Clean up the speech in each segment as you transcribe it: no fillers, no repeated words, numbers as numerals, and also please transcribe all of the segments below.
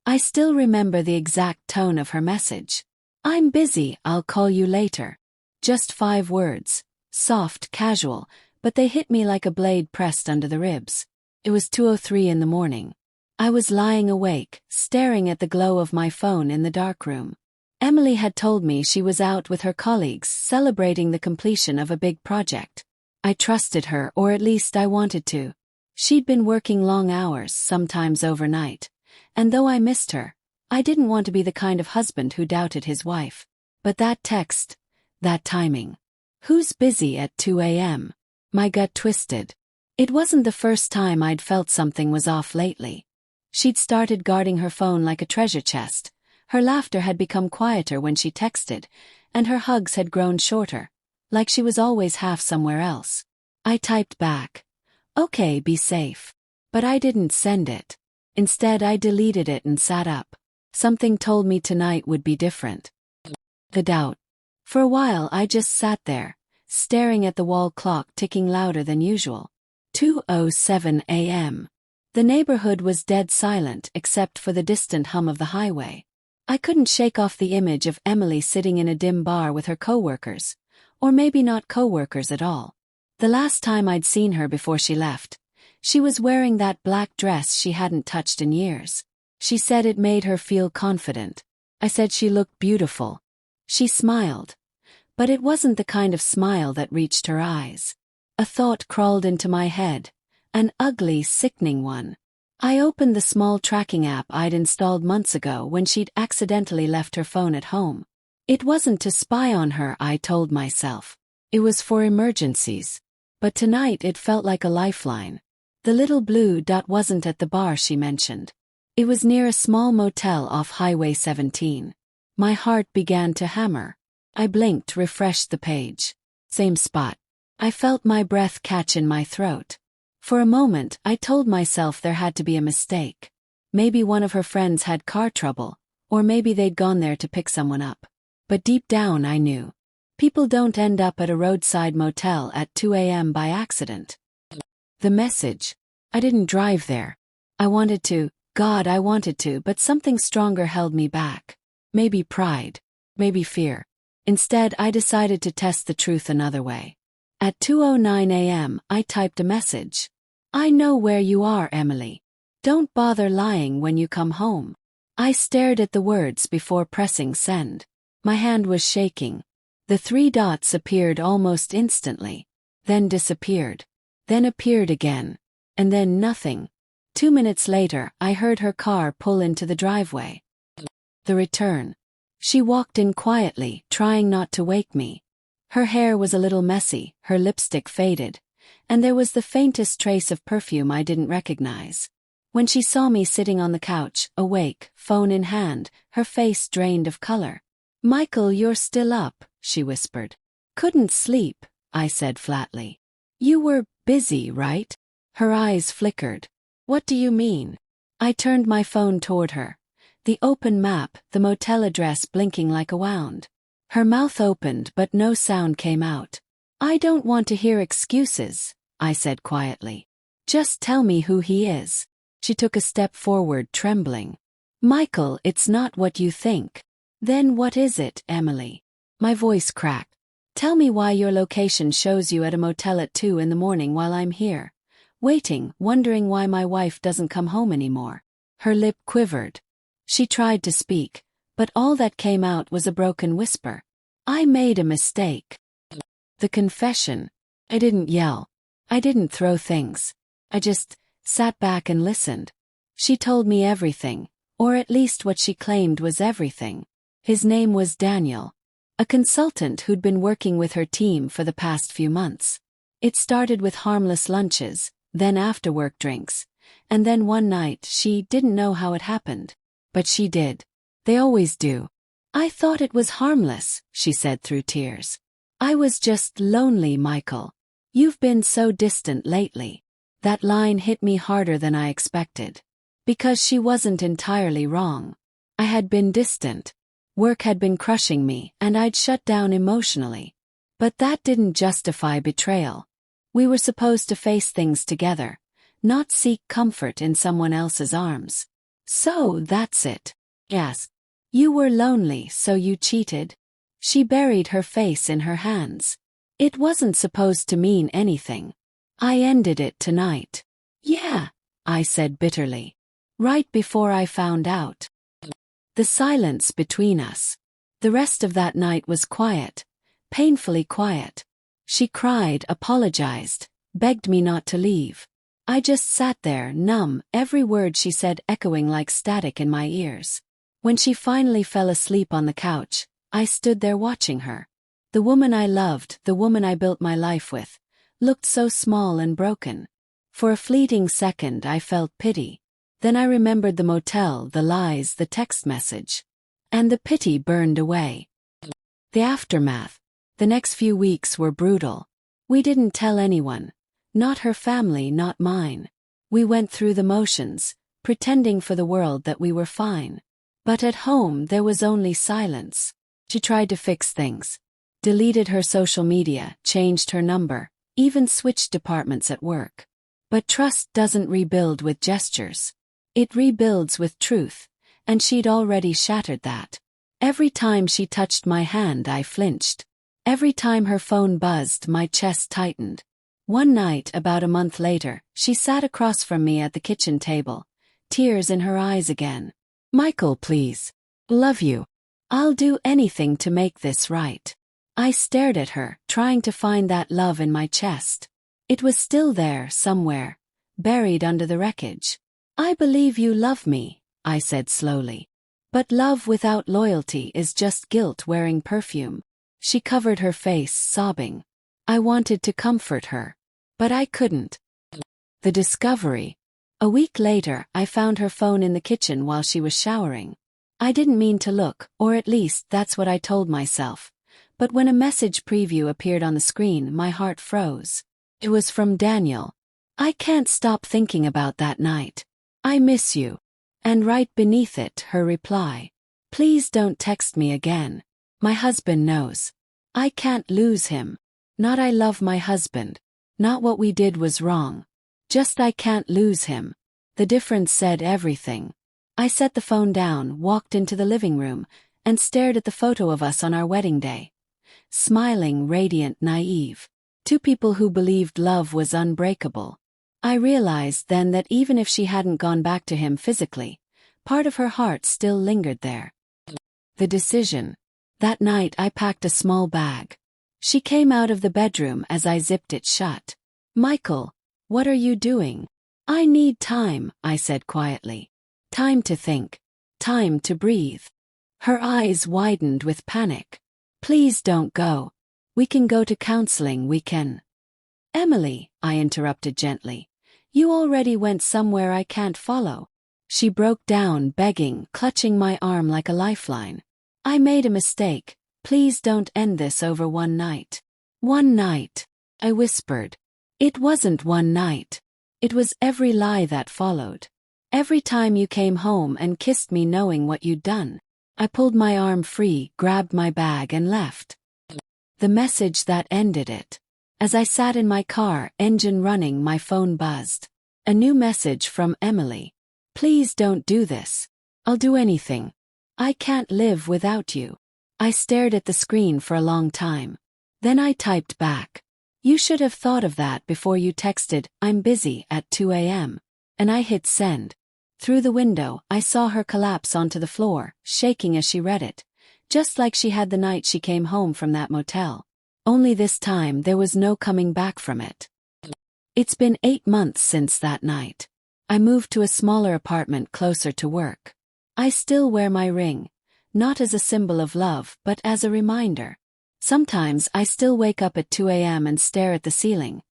I still remember the exact tone of her message. "I'm busy, I'll call you later." Just 5 words. Soft, casual, but they hit me like a blade pressed under the ribs. It was 2:03 in the morning. I was lying awake, staring at the glow of my phone in the dark room. Emily had told me she was out with her colleagues celebrating the completion of a big project. I trusted her, or at least I wanted to. She'd been working long hours, sometimes overnight. And though I missed her, I didn't want to be the kind of husband who doubted his wife. But that text, that timing. "Who's busy at 2 a.m.? My gut twisted. It wasn't the first time I'd felt something was off lately. She'd started guarding her phone like a treasure chest. Her laughter had become quieter when she texted, and her hugs had grown shorter, like she was always half somewhere else. I typed back, "Okay, be safe." But I didn't send it. Instead, I deleted it and sat up. Something told me tonight would be different. The doubt. For a while I just sat there, staring at the wall clock ticking louder than usual. 2:07 a.m. The neighborhood was dead silent except for the distant hum of the highway. I couldn't shake off the image of Emily sitting in a dim bar with her coworkers, or maybe not coworkers at all. The last time I'd seen her before she left, she was wearing that black dress she hadn't touched in years. She said it made her feel confident. I said she looked beautiful. She smiled. But it wasn't the kind of smile that reached her eyes. A thought crawled into my head. An ugly, sickening one. I opened the small tracking app I'd installed months ago when she'd accidentally left her phone at home. It wasn't to spy on her, I told myself. It was for emergencies. But tonight it felt like a lifeline. The little blue dot wasn't at the bar she mentioned. It was near a small motel off Highway 17. My heart began to hammer. I blinked, refreshed the page. Same spot. I felt my breath catch in my throat. For a moment, I told myself there had to be a mistake. Maybe one of her friends had car trouble, or maybe they'd gone there to pick someone up. But deep down I knew. People don't end up at a roadside motel at 2 a.m. by accident. The message. I didn't drive there. I wanted to, God, I wanted to, but something stronger held me back. Maybe pride. Maybe fear. Instead, I decided to test the truth another way. At 2:09 a.m., I typed a message. "I know where you are, Emily. Don't bother lying when you come home." I stared at the words before pressing send. My hand was shaking. The 3 dots appeared almost instantly, then disappeared, then appeared again, and then nothing. 2 minutes later, I heard her car pull into the driveway. The return. She walked in quietly, trying not to wake me. Her hair was a little messy, her lipstick faded, and there was the faintest trace of perfume I didn't recognize. When she saw me sitting on the couch, awake, phone in hand, her face drained of color. "Michael, you're still up," she whispered. "Couldn't sleep," I said flatly. "You were busy, right?" Her eyes flickered. "What do you mean?" I turned my phone toward her. The open map, the motel address blinking like a wound. Her mouth opened but no sound came out. "I don't want to hear excuses," I said quietly. "Just tell me who he is." She took a step forward, trembling. "Michael, it's not what you think." "Then what is it, Emily?" My voice cracked. "Tell me why your location shows you at a motel at 2 in the morning while I'm here, waiting, wondering why my wife doesn't come home anymore." Her lip quivered. She tried to speak, but all that came out was a broken whisper. "I made a mistake." The confession. I didn't yell. I didn't throw things. I just sat back and listened. She told me everything, or at least what she claimed was everything. His name was Daniel, a consultant who'd been working with her team for the past few months. It started with harmless lunches, then after-work drinks, and then one night she didn't know how it happened. But she did. They always do. "I thought it was harmless," she said through tears. "I was just lonely, Michael. You've been so distant lately." That line hit me harder than I expected. Because she wasn't entirely wrong. I had been distant. Work had been crushing me, and I'd shut down emotionally. But that didn't justify betrayal. We were supposed to face things together, not seek comfort in someone else's arms. So that's it. Yes. You were lonely, so you cheated? She buried her face in her hands. It wasn't supposed to mean anything. I ended it tonight. Yeah, I said bitterly. Right before I found out. The silence between us. The rest of that night was quiet, painfully quiet. She cried, apologized, begged me not to leave. I just sat there, numb, every word she said echoing like static in my ears. When she finally fell asleep on the couch, I stood there watching her. The woman I loved, the woman I built my life with, looked so small and broken. For a fleeting second I felt pity. Then I remembered the motel, the lies, the text message. And the pity burned away. The aftermath. The next few weeks were brutal. We didn't tell anyone. Not her family, not mine. We went through the motions, pretending for the world that we were fine. But at home there was only silence. She tried to fix things. Deleted her social media, changed her number, even switched departments at work. But trust doesn't rebuild with gestures. It rebuilds with truth, and she'd already shattered that. Every time she touched my hand I flinched. Every time her phone buzzed my chest tightened. One night, about a month later, she sat across from me at the kitchen table, tears in her eyes again. Michael, please. Love you. I'll do anything to make this right. I stared at her, trying to find that love in my chest. It was still there, somewhere, buried under the wreckage. I believe you love me, I said slowly. But love without loyalty is just guilt wearing perfume. She covered her face, sobbing. I wanted to comfort her. But I couldn't. The discovery. A week later, I found her phone in the kitchen while she was showering. I didn't mean to look, or at least that's what I told myself. But when a message preview appeared on the screen, my heart froze. It was from Daniel. I can't stop thinking about that night. I miss you. And right beneath it, her reply. Please don't text me again. My husband knows. I can't lose him. Not I love my husband. Not what we did was wrong. Just I can't lose him. The difference said everything. I set the phone down, walked into the living room, and stared at the photo of us on our wedding day. Smiling, radiant, naive. Two people who believed love was unbreakable. I realized then that even if she hadn't gone back to him physically, part of her heart still lingered there. The decision. That night I packed a small bag. She came out of the bedroom as I zipped it shut. Michael, what are you doing? I need time, I said quietly. Time to think. Time to breathe. Her eyes widened with panic. Please don't go. We can go to counseling, we can. Emily, I interrupted gently. You already went somewhere I can't follow. She broke down, begging, clutching my arm like a lifeline. I made a mistake. Please don't end this over one night. One night, I whispered. It wasn't one night. It was every lie that followed. Every time you came home and kissed me knowing what you'd done. I pulled my arm free, grabbed my bag and left. The message that ended it. As I sat in my car, engine running, my phone buzzed. A new message from Emily. Please don't do this. I'll do anything. I can't live without you. I stared at the screen for a long time. Then I typed back. You should have thought of that before you texted, I'm busy, at 2 a.m. And I hit send. Through the window, I saw her collapse onto the floor, shaking as she read it. Just like she had the night she came home from that motel. Only this time there was no coming back from it. It's been 8 months since that night. I moved to a smaller apartment closer to work. I still wear my ring, not as a symbol of love but as a reminder. Sometimes I still wake up at 2 a.m. and stare at the ceiling,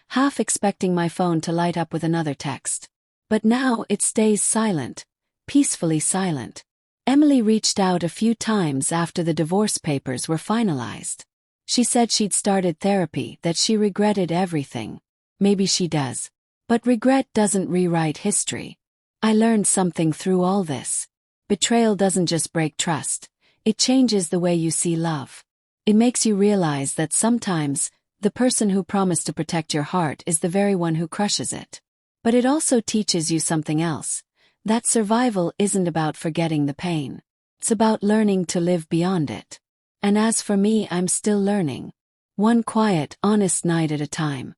half expecting my phone to light up with another text. But now it stays silent, peacefully silent. Emily reached out a few times after the divorce papers were finalized. She said she'd started therapy, that she regretted everything. Maybe she does. But regret doesn't rewrite history. I learned something through all this. Betrayal doesn't just break trust. It changes the way you see love. It makes you realize that sometimes, the person who promised to protect your heart is the very one who crushes it. But it also teaches you something else. That survival isn't about forgetting the pain. It's about learning to live beyond it. And as for me, I'm still learning. One quiet, honest night at a time.